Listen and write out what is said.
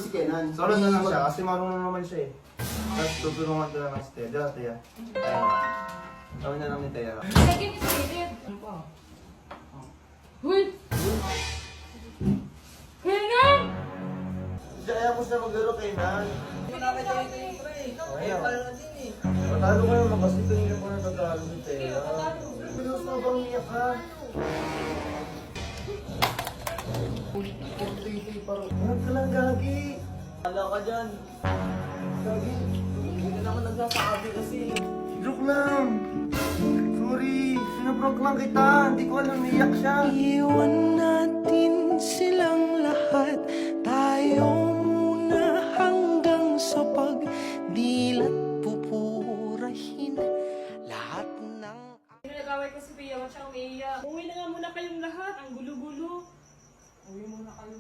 si Kenan. Solid na lang siya kasi marunong naman siya eh. Tapos tutulungan ko naman si Tia. Diyan, Tia. Ayan na. Gawin na lang ni Tia. Lagyan niyo sa gilid. Ano pa? Uy! Kenan! Kaya ko siya maglaro kay Nan. Hindi na kita yung pre. Ayaw. Patalo ko naman kasi kanina ko natatalo si Tia. Pilos na bang iyak ka? Ano ka lang, Gagi? Wala ka dyan. Gagi? Hindi ka naman nagsasabi kasi. Joke lang. Sorry. Sinaprank lang kita. Hindi ko alam, niyak siya. Iwan natin silang lahat. Tayo muna hanggang sa pagdilat pupurahin lahat ng... Nag-away ko si Pia, wag siyang umiiyak. Uwi na nga muna kayong lahat, ang gulo-gulo. Uwi muna kayo.